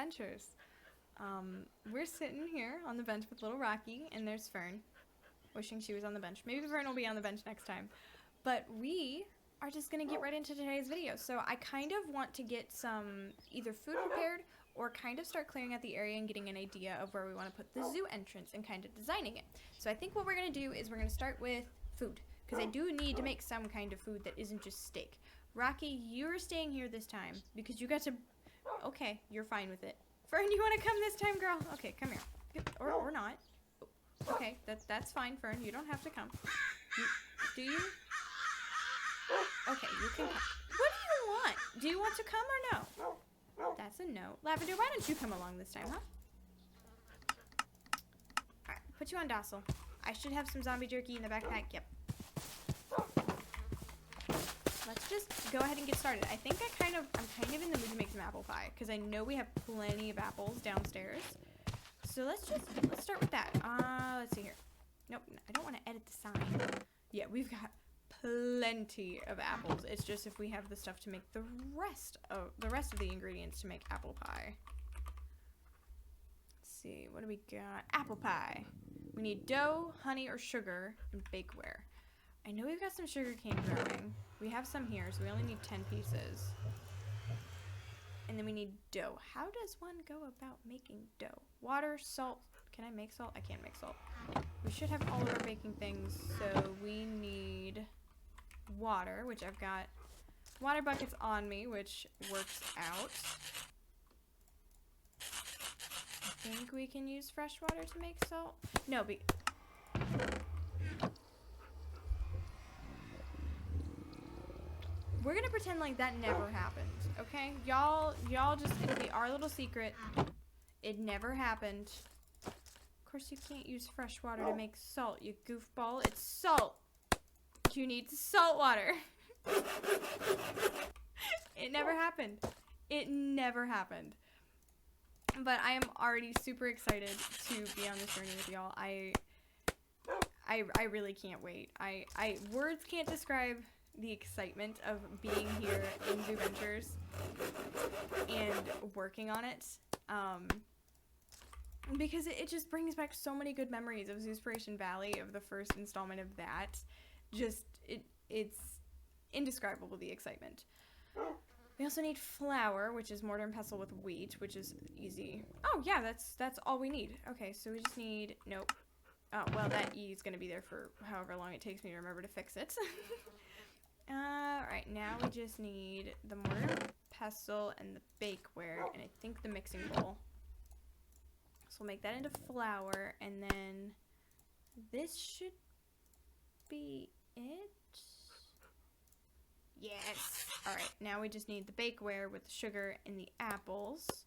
ZooVentures. We're sitting here on the bench with little Rocky, and there's Fern, wishing she was on the bench. Maybe Fern will be on the bench next time. But we are just going to get right into today's video. So I kind of want to get some either food prepared or kind of start clearing out the area and getting an idea of where we want to put the zoo entrance and kind of designing it. So I think what we're going to do is we're going to start with food, because I do need to make some kind of food that isn't just steak. Rocky, you're staying here this time because you got to... Okay, you're fine with it. Fern, you want to come this time, girl? Okay, come here. Or not. Okay, that's fine, Fern. You don't have to come. Do you? Okay, you can come. What do you want? Do you want to come or no? That's a no. Lavender, why don't you come along this time, huh? Alright, put you on docile. I should have some zombie jerky in the backpack. Yep. Let's just go ahead and get started. I think I'm kind of in the mood to make some apple pie, because I know we have plenty of apples downstairs. So let's start with that. Let's see here. Nope, I don't want to edit the sign. Yeah, we've got plenty of apples. It's just if we have the stuff to make the rest of the ingredients to make apple pie. Let's see, what do we got? Apple pie. We need dough, honey, or sugar, and bakeware. I know we've got some sugar cane growing. We have some here, so we only need 10 pieces. And then we need dough. How does one go about making dough? Water, salt. Can I make salt? I can't make salt. We should have all of our baking things, so we need water, which I've got water buckets on me, which works out. I think we can use fresh water to make salt. No, we're gonna pretend like that never happened, okay? Y'all just, it'll be our little secret. It never happened. Of course, you can't use fresh water to make salt, you goofball. It's salt. You need salt water. It never happened. It never happened. But I am already super excited to be on this journey with y'all. I really can't wait. Words can't describe the excitement of being here in ZooVentures and working on it, because it just brings back so many good memories of Zoospiration Valley, of the first installment of that. Just it's indescribable, the excitement. We also need flour, which is mortar and pestle with wheat, which is easy. Oh yeah, that's all we need. Okay, so we just need, nope. Oh well, that E is gonna be there for however long it takes me to remember to fix it. Alright, now we just need the mortar, pestle, and the bakeware, and I think the mixing bowl. So we'll make that into flour, and then this should be it. Yes! Alright, now we just need the bakeware with the sugar and the apples.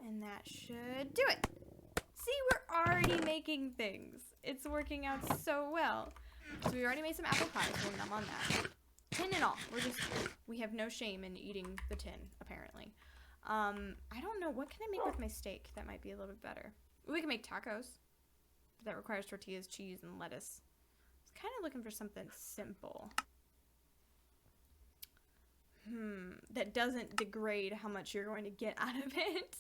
And that should do it! See, we're already making things. It's working out so well. So we already made some apple pie, so we'll numb on that. Tin and all. We have no shame in eating the tin, apparently. I don't know, what can I make with my steak that might be a little bit better? We can make tacos. But that requires tortillas, cheese, and lettuce. I was kind of looking for something simple. That doesn't degrade how much you're going to get out of it.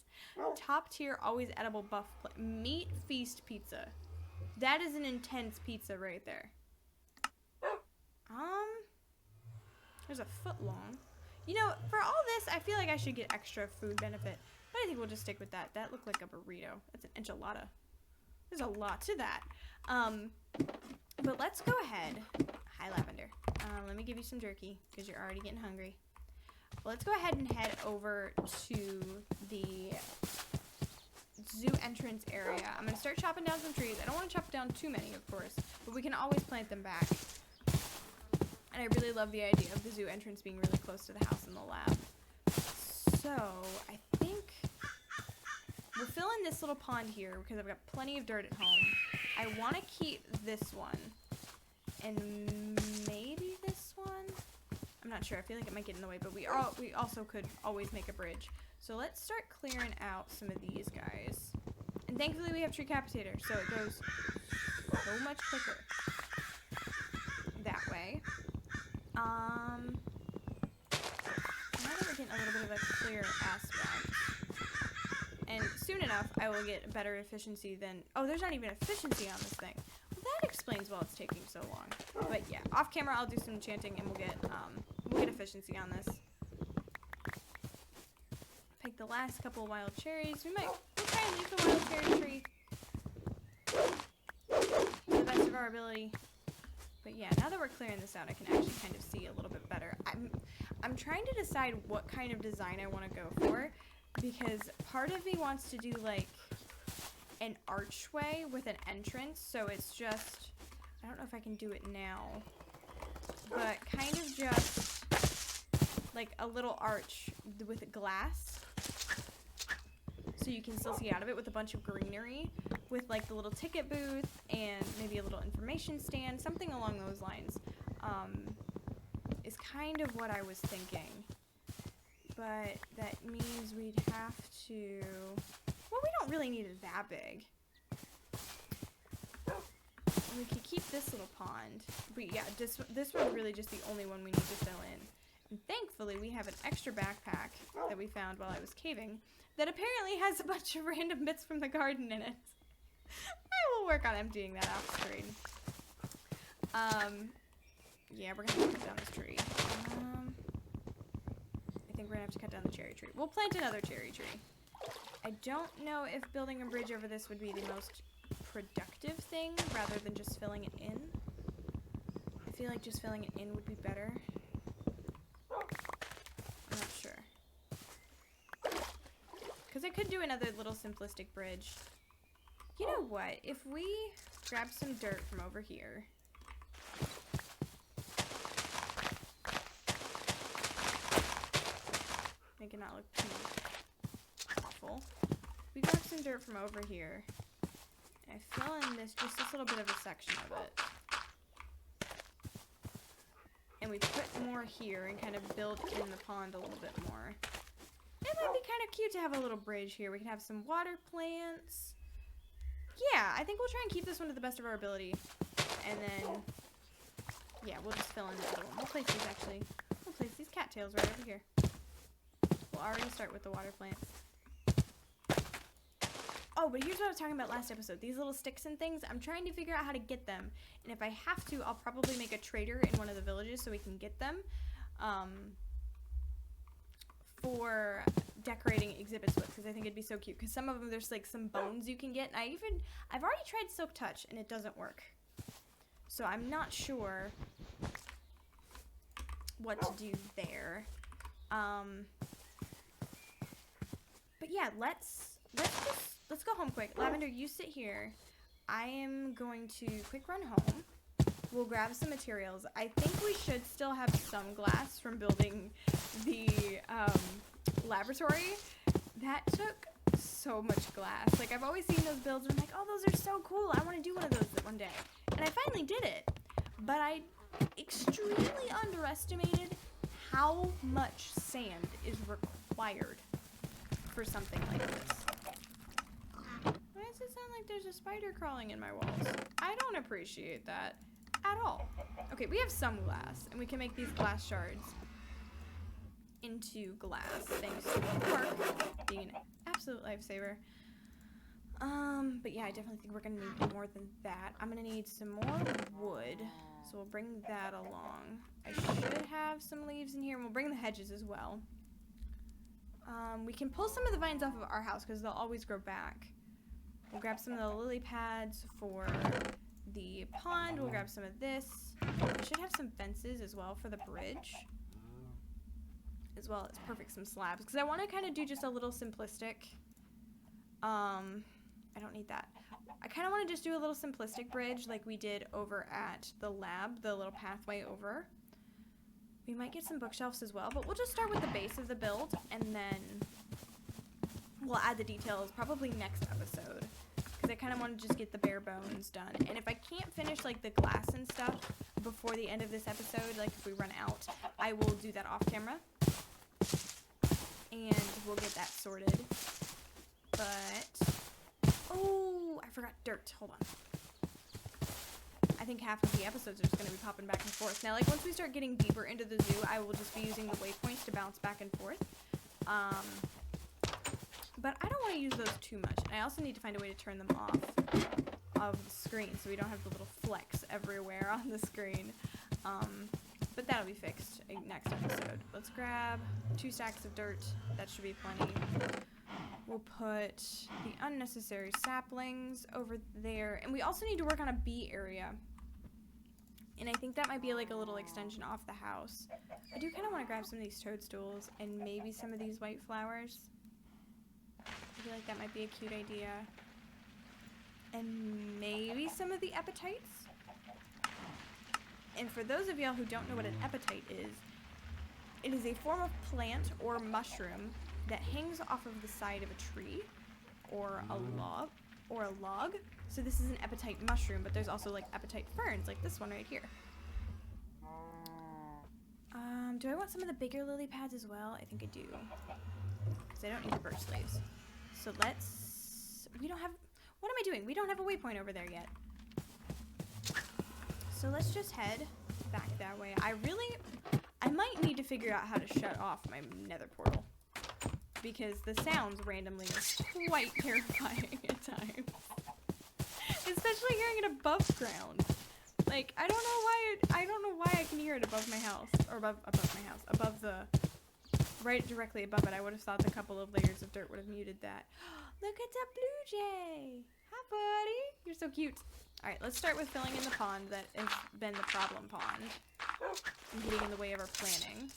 Top tier, always edible buff plate. Meat feast pizza. That is an intense pizza right there. There's a foot long. You know, for all this, I feel like I should get extra food benefit. But I think we'll just stick with that. That looked like a burrito. That's an enchilada. There's a lot to that. But let's go ahead. Hi, Lavender. Let me give you some jerky, because you're already getting hungry. Let's go ahead and head over to the zoo entrance area. I'm going to start chopping down some trees. I don't want to chop down too many, of course, but we can always plant them back. And I really love the idea of the zoo entrance being really close to the house and the lab. So, I think we'll fill in this little pond here because I've got plenty of dirt at home. I want to keep this one. And maybe this one? I'm not sure. I feel like it might get in the way, but we also could always make a bridge. So let's start clearing out some of these guys. And thankfully we have Tree Capitator, so it goes so much quicker that way. Now that we're we're getting a little bit of a clear aspect. And soon enough, I will get better efficiency than... Oh, there's not even efficiency on this thing. Well, that explains why it's taking so long. But yeah, off camera, I'll do some enchanting and we'll get efficiency on this. Pick the last couple wild cherries. We'll try and leave the wild cherry tree to the best of our ability. But yeah, now that we're clearing this out, I can actually kind of see a little bit better. I'm trying to decide what kind of design I want to go for, because part of me wants to do like an archway with an entrance, so it's just, I don't know if I can do it now, but kind of just like a little arch with glass, so you can still see out of it with a bunch of greenery, with like the little ticket booth and maybe a little information stand, something along those lines, is kind of what I was thinking. But that means we'd have to, well, we don't really need it that big. We could keep this little pond, but yeah, this one's really just the only one we need to fill in. And thankfully, we have an extra backpack that we found while I was caving that apparently has a bunch of random bits from the garden in it. I will work on emptying that off screen. Yeah, we're gonna have to cut down this tree. I think we're gonna have to cut down the cherry tree. We'll plant another cherry tree. I don't know if building a bridge over this would be the most productive thing rather than just filling it in. I feel like just filling it in would be better. I'm not sure. Because I could do another little simplistic bridge. You know what? If we grab some dirt from over here. Make it not look too awful. We grab some dirt from over here. And I fill in this little bit of a section of it. And we put more here and kind of build in the pond a little bit more. It might be kind of cute to have a little bridge here. We can have some water plants. Yeah, I think we'll try and keep this one to the best of our ability. And then, yeah, we'll just fill in the other one. We'll place these actually. We'll place these cattails right over here. We'll already start with the water plants. Oh, but here's what I was talking about last episode. These little sticks and things, I'm trying to figure out how to get them. And if I have to, I'll probably make a trader in one of the villages so we can get them. For decorating exhibits with, because I think it'd be so cute. Because some of them, there's like some bones you can get. And I've already tried Silk Touch and it doesn't work. So I'm not sure what to do there. But yeah, let's go home quick. Lavender, you sit here. I am going to quick run home. We'll grab some materials. I think we should still have some glass from building the laboratory. That took so much glass. Like, I've always seen those builds and I'm like, oh, those are so cool. I want to do one of those one day. And I finally did it. But I extremely underestimated how much sand is required for something like this. Why does it sound like there's a spider crawling in my walls? I don't appreciate that at all. Okay, we have some glass, and we can make these glass shards into glass, thanks to pork being an absolute lifesaver. But yeah, I definitely think we're gonna need more than that. I'm gonna need some more wood, so we'll bring that along. I should have some leaves in here, and we'll bring the hedges as well. We can pull some of the vines off of our house because they'll always grow back. We'll grab some of the lily pads for the pond. We'll grab some of this. We should have some fences as well for the bridge. As well as some slabs. Because I want to kind of do just a little simplistic. I don't need that. I kind of want to just do a little simplistic bridge like we did over at the lab. The little pathway over. We might get some bookshelves as well, but we'll just start with the base of the build, and then we'll add the details probably next episode, because I kind of want to just get the bare bones done. And if I can't finish like the glass and stuff before the end of this episode, like if we run out, I will do that off camera, and we'll get that sorted. But, oh, I forgot dirt. Hold on. I think half of the episodes are just going to be popping back and forth. Now, like, once we start getting deeper into the zoo, I will just be using the waypoints to bounce back and forth. But I don't want to use those too much. And I also need to find a way to turn them off of the screen so we don't have the little flecks everywhere on the screen. But that'll be fixed next episode. Let's grab 2 stacks of dirt. That should be plenty. We'll put the unnecessary saplings over there. And we also need to work on a bee area. And I think that might be like a little extension off the house. I do kind of want to grab some of these toadstools and maybe some of these white flowers. I feel like that might be a cute idea. And maybe some of the epitites. And for those of y'all who don't know what an epitite is, it is a form of plant or mushroom that hangs off of the side of a tree or a log. So this is an epitite mushroom, but there's also like epitite ferns, like this one right here. Do I want some of the bigger lily pads as well? I think I do. Because I don't need the birch leaves. So we don't have, what am I doing? We don't have a waypoint over there yet. So let's just head back that way. I might need to figure out how to shut off my nether portal. Because the sounds randomly are quite terrifying at times. Especially hearing it above ground. Like, I don't know why I can hear it above my house. Or above my house. Above the, right directly above it. I would have thought the couple of layers of dirt would have muted that. Look at the blue jay. Hi, buddy. You're so cute. Alright, let's start with filling in the pond that has been the problem pond. And getting in the way of our planning.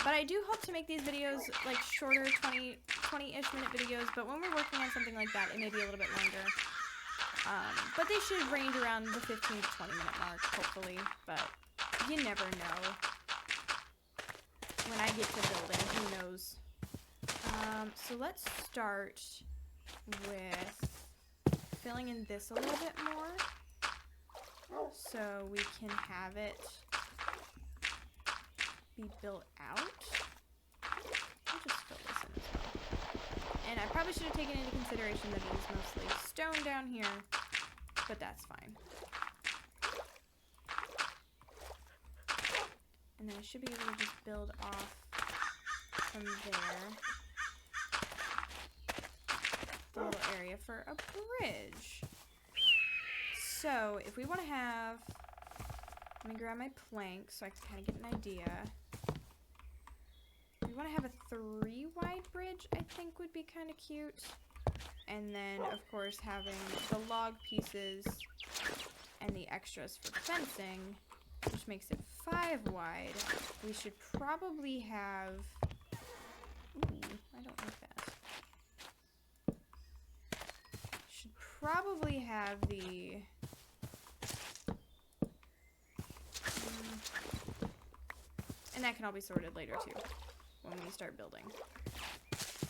But I do hope to make these videos like shorter, 20-ish minute videos, but when we're working on something like that, it may be a little bit longer. But they should range around the 15 to 20 minute mark, hopefully, but you never know. When I get to building, who knows? So let's start with filling in this a little bit more, so we can have it be built out. I'll just fill this in as well. And I probably should have taken into consideration that it is mostly stone down here, but that's fine. And then I should be able to just build off from there. The little area for a bridge. So, if we want to have, let me grab my plank so I can kind of get an idea. We want to have a 3-wide bridge, I think would be kind of cute. And then, of course, having the log pieces and the extras for fencing, which makes it 5-wide. We should probably have, ooh, I don't like that. Should probably have the, and that can all be sorted later too, when we start building.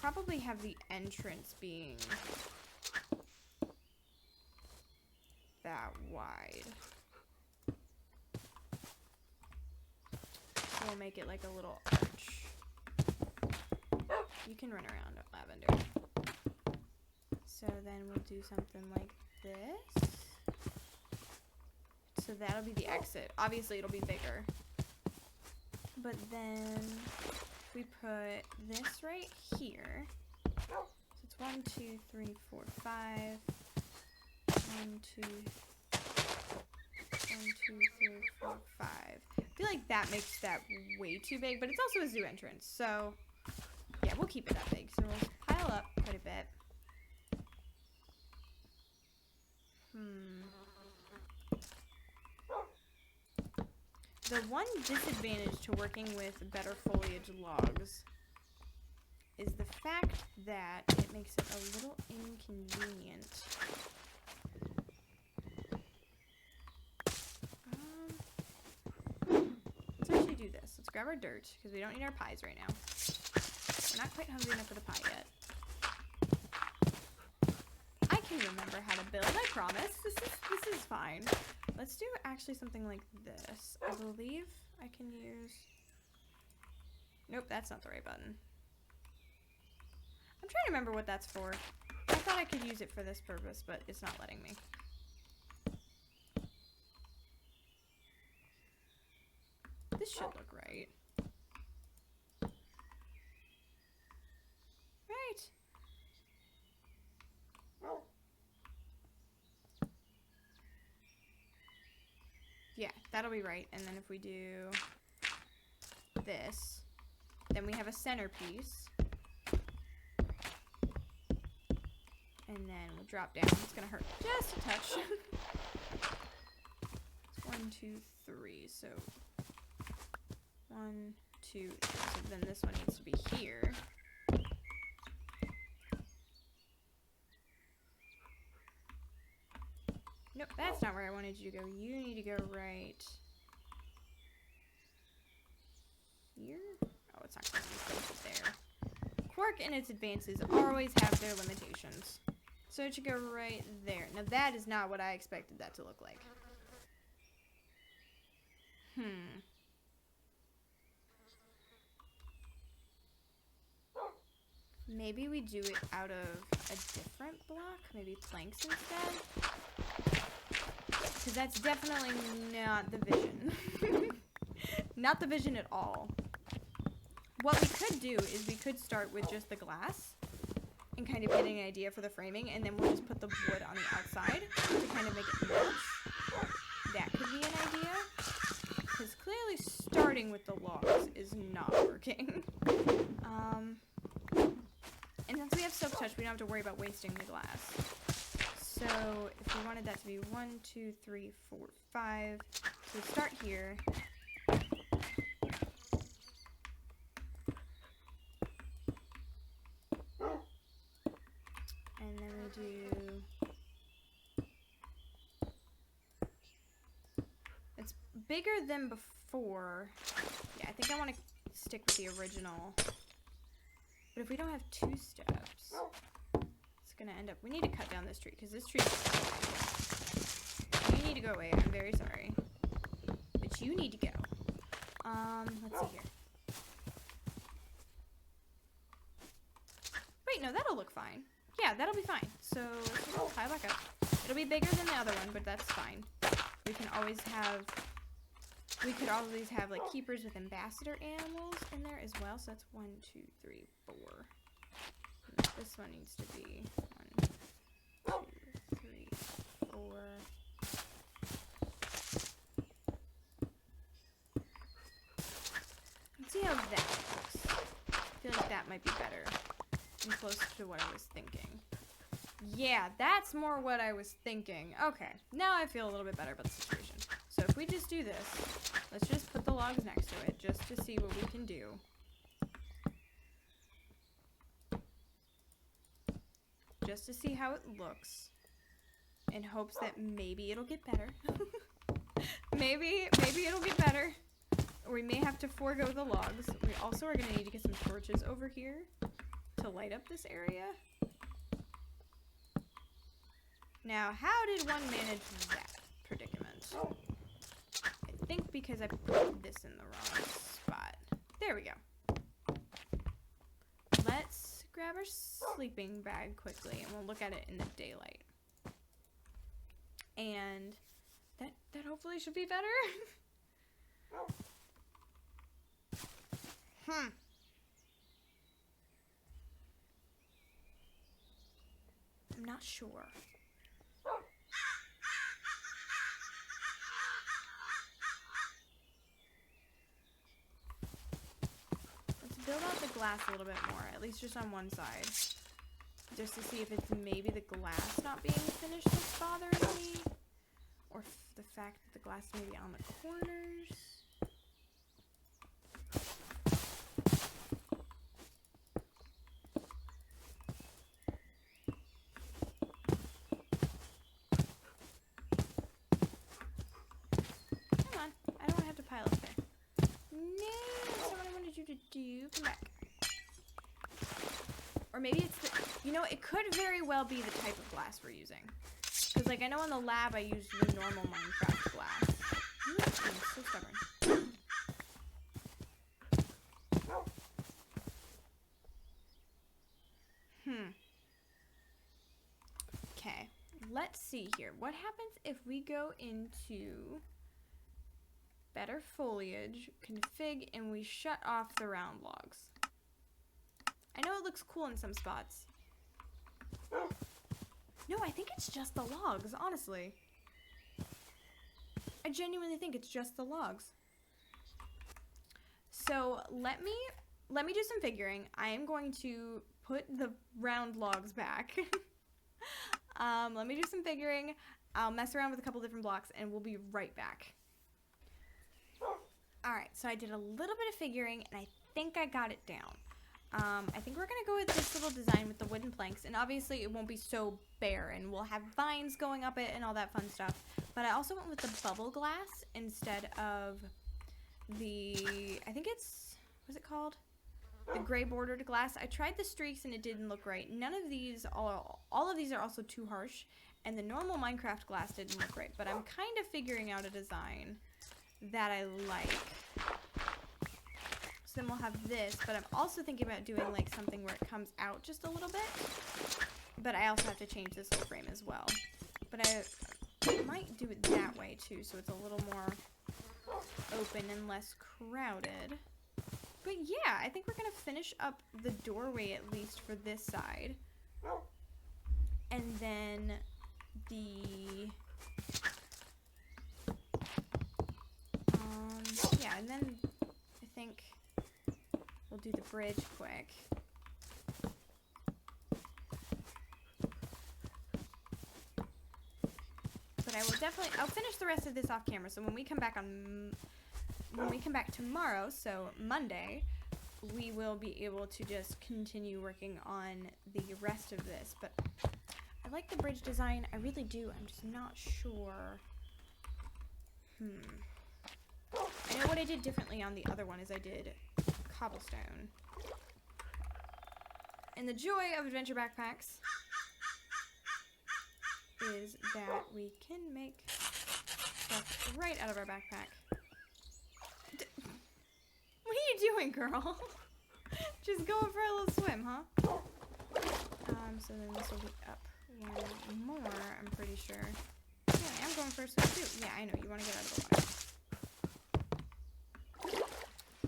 Probably have the entrance being that wide. So we'll make it like a little arch. You can run around, Lavender. So then we'll do something like this. So that'll be the exit. Obviously it'll be bigger. But then we put this right here. So it's 1, 2, 3, 4, 5. 1, 2, 3, 4, 5. I feel like that makes that way too big, but it's also a zoo entrance. So yeah, we'll keep it that big. So we'll pile up quite a bit. The one disadvantage to working with better foliage logs is the fact that it makes it a little inconvenient. Let's actually do this. Let's grab our dirt, because we don't need our pies right now. We're not quite hungry enough for the pie yet. I can remember how to build, I promise. This is fine. Let's do actually something like this. I believe I can use... Nope, that's not the right button. I'm trying to remember what that's for. I thought I could use it for this purpose, but it's not letting me. This should look right. Right. Yeah, that'll be right. And then if we do this, then we have a centerpiece. And then we'll drop down. It's gonna hurt just a touch. It's 1, 2, 3. So 1, 2, 3. So then this one needs to be here. Nope, that's not where I wanted you to go. You need to go right here. Oh, it's not going to be placed there. Quark and its advances always have their limitations. So it should go right there. Now that is not what I expected that to look like. Maybe we do it out of a different block? Maybe planks instead? Because that's definitely not the vision. Not the vision at all. What we could do is we could start with just the glass and kind of get an idea for the framing, and then we'll just put the wood on the outside to kind of make it match. That could be an idea. Because clearly starting with the logs is not working. And since we have silk touch, we don't have to worry about wasting the glass. So if we wanted that to be 1, 2, 3, 4, 5, so we start here. And then we do, it's bigger than before. Yeah, I think I want to stick with the original. But if we don't have 2 steps, it's gonna end up, we need to cut down this tree, because this tree is you need to go away, I'm very sorry. But you need to go. Let's see here. Wait, no, that'll look fine. Yeah, that'll be fine. So, let's just pile back up. It'll be bigger than the other one, but that's fine. We can always have, we could always have, like, keepers with ambassador animals in there as well. So that's 1, 2, 3, 4. And this one needs to be 1, 2, 3, 4. Let's see how that looks. I feel like that might be better and closer to what I was thinking. Yeah, that's more what I was thinking. Okay, now I feel a little bit better about the situation. So if we just do this, let's just put the logs next to it just to see what we can do. Just to see how it looks. In hopes that maybe it'll get better. maybe it'll get better. Or we may have to forego the logs. We also are going to need to get some torches over here to light up this area. Now, how did one manage that predicament? I think because I put this in the wrong spot. There we go. Let's grab our sleeping bag quickly and we'll look at it in the daylight. And that hopefully should be better. I'm not sure. Let's build out the glass a little bit more, at least just on one side. Just to see if it's maybe the glass not being finished that's bothering me. Or the fact that the glass may be on the corners. Come on, I don't have to pile up there. No, that's not what I wanted you to do. Come back. Or maybe it's the, you know, it could very well be the type of glass we're using. Because, like, I know in the lab I used the normal Minecraft glass. I'm so stubborn. let's see here. What happens if we go into better foliage, config, and we shut off the round logs? I know it looks cool in some spots. No, I think it's just the logs, honestly. I genuinely think it's just the logs. So let me do some figuring. I am going to put the round logs back. Let me do some figuring. I'll mess around with a couple different blocks and we'll be right back. Alright, so I did a little bit of figuring and I think I got it down. I think we're gonna go with this little design with the wooden planks, and obviously it won't be so barren. We'll have vines going up it and all that fun stuff. But I also went with the bubble glass instead of the, I think it's, what's it called? The gray bordered glass. I tried the streaks and it didn't look right. None of these, all of these are also too harsh, and the normal Minecraft glass didn't look right. But I'm kind of figuring out a design that I like. So then we'll have this, but I'm also thinking about doing like something where it comes out just a little bit. But I also have to change this whole frame as well. But I might do it that way too, so it's a little more open and less crowded. But yeah, I think we're gonna finish up the doorway at least for this side. And then the yeah, and then I think we'll do the bridge quick. But I will definitely, I'll finish the rest of this off camera. So when we come back tomorrow, so Monday, we will be able to just continue working on the rest of this. But I like the bridge design. I really do. I'm just not sure. I know what I did differently on the other one is I did cobblestone. And the joy of adventure backpacks is that we can make stuff right out of our backpack. What are you doing, girl? Just going for a little swim, huh? So then this will be up one more, I'm pretty sure. Yeah, I am going for a swim too. Yeah, I know, you want to get out of the water.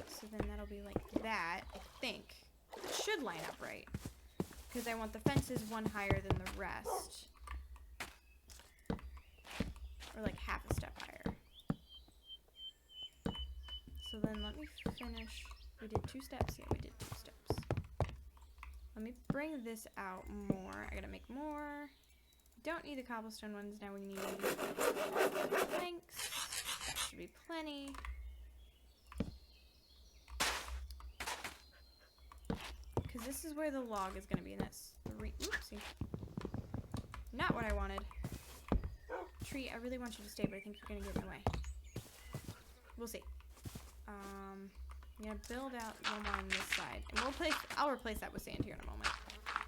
So then that'll be like that, I think. It should line up right. Because I want the fences one higher than the rest. Or like half a step higher. So then let me finish. We did 2 steps? Yeah, we did 2 steps. Let me bring this out more. I gotta make more. Don't need the cobblestone ones. Now we need planks. That should be plenty. Because this is where the log is gonna be in this. Oopsie. Not what I wanted. Tree, I really want you to stay, but I think you're gonna get in the way. We'll see. I'm gonna build out one more on this side, and I'll replace that with sand here in a moment.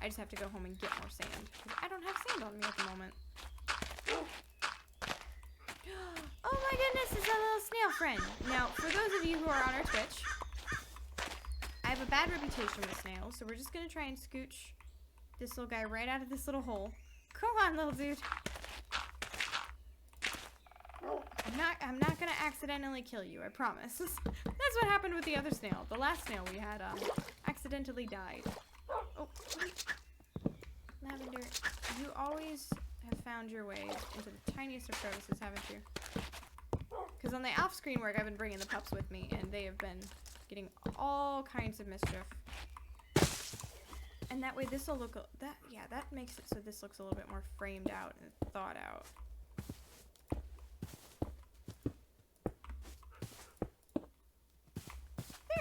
I just have to go home and get more sand because I don't have sand on me at the moment. Oh my goodness, it's a little snail friend. Now, for those of you who are on our Twitch, I have a bad reputation with snails, so we're just gonna try and scooch this little guy right out of this little hole. Come on, little dude. I'm not gonna accidentally kill you, I promise. That's what happened with the other snail. The last snail we had accidentally died. Oh, Lavender, you always have found your ways into the tiniest of crevices, haven't you? Because on the off-screen work, I've been bringing the pups with me, and they have been getting all kinds of mischief. And that way, this will look that makes it so this looks a little bit more framed out and thought out.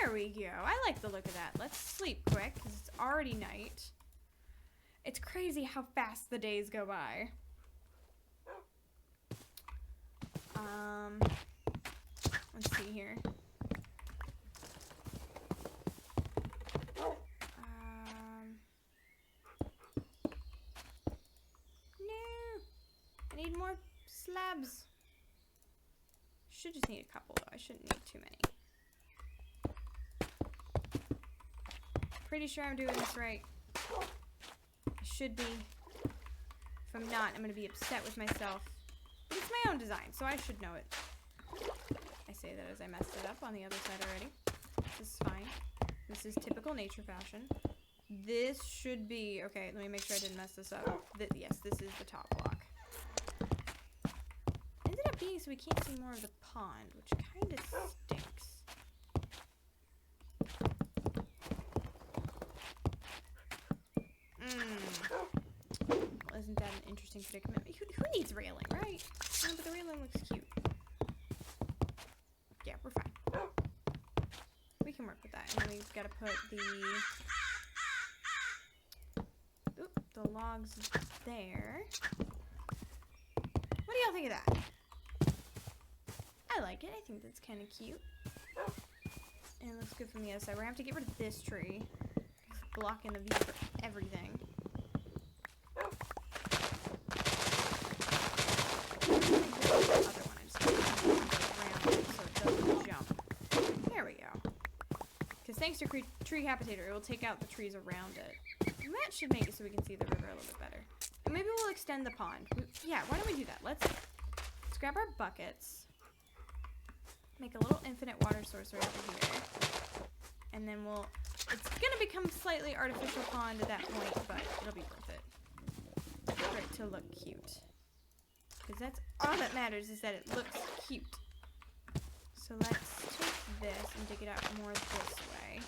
There we go. I like the look of that. Let's sleep quick, because it's already night. It's crazy how fast the days go by. Let's see here. No! I need more slabs. Should just need a couple, though. I shouldn't need too many. Pretty sure I'm doing this right. I should be. If If I'm not, I'm going to be upset with myself. But it's my own design, so I should know it. I say that as I messed it up on the other side already. This is fine. This is typical nature fashion. This should be... Okay, let me make sure I didn't mess this up. Yes, this is the top block. Ended up being so we can't see more of the pond, which kind of stinks. Well, isn't that an interesting predicament? Who needs railing, right? No, but the railing looks cute. Yeah, we're fine. We can work with that. And then we've got to put the logs there. What do y'all think of that? I like it. I think that's kind of cute. And it looks good from the other side. We're going to have to get rid of this tree. It's blocking the view for everything. Thanks to Tree Habitator, it will take out the trees around it. And that should make it so we can see the river a little bit better. And maybe we'll extend the pond. Yeah, why don't we do that? Let's grab our buckets. Make a little infinite water source right over here. And then it's going to become slightly artificial pond at that point, but it'll be worth it. For it to look cute. Because that's all that matters, is that it looks cute. So let's take this and dig it out more this way.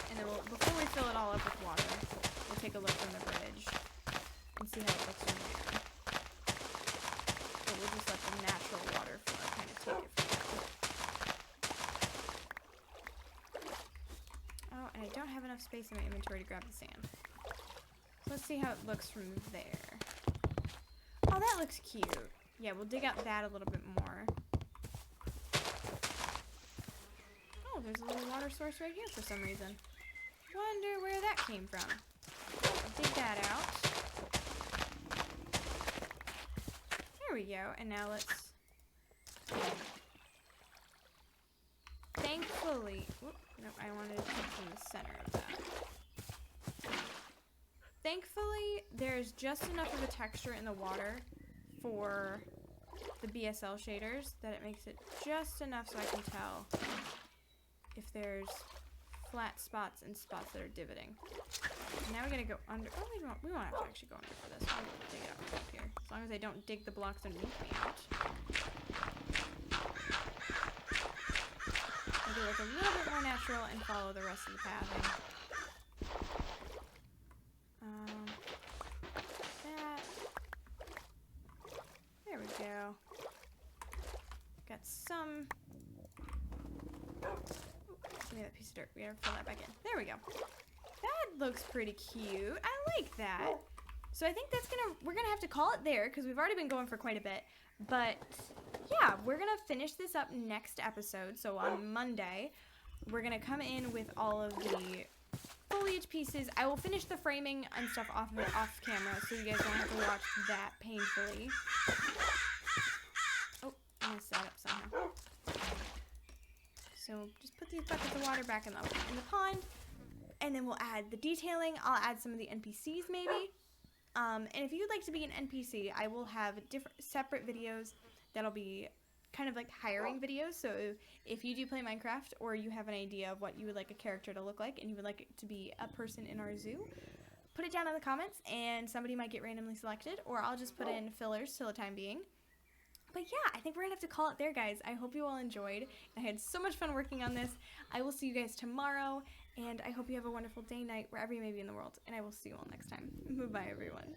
And then before we fill it all up with water, we'll take a look from the bridge and see how it looks from there. So we'll just let the natural water flow kind of take it from there. Oh, and I don't have enough space in my inventory to grab the sand. So let's see how it looks from there. Oh, that looks cute. Yeah, we'll dig out that a little bit more. Oh, there's a little water source right here for some reason. Wonder where that came from. I'll dig that out. There we go. And now let's... Thankfully... Whoop, no, I wanted to pick from the center of that. Thankfully, there's just enough of a texture in the water for the BSL shaders that it makes it just enough so I can tell if there's flat spots and spots that are divoting. Now we're gonna go under. Oh, we won't have to actually go under for this. We'll dig it out from up here. As long as I don't dig the blocks underneath me out. I'll do like a little bit more natural and follow the rest of the pathing. There we go. Got some. Give me that piece of dirt. We gotta fill that back in. There we go. That looks pretty cute. I like that. So I think we're gonna have to call it there because we've already been going for quite a bit. But yeah, we're gonna finish this up next episode. So on Monday, we're gonna come in with all of the foliage pieces. I will finish the framing and stuff off camera so you guys don't have to watch that painfully. Oh, I messed that up somehow. So just put these buckets of water back in the pond, and then we'll add the detailing. I'll add some of the NPCs maybe. And if you'd like to be an NPC, I will have separate videos that'll be kind of like hiring videos. So if you do play Minecraft or you have an idea of what you would like a character to look like and you would like it to be a person in our zoo, put it down in the comments and somebody might get randomly selected, or I'll just put in fillers till the time being. But yeah, I think we're gonna have to call it there, guys. I hope you all enjoyed. I had so much fun working on this. I will see you guys tomorrow, and I hope you have a wonderful day, night, wherever you may be in the world, and I will see you all next time. Bye-bye, everyone.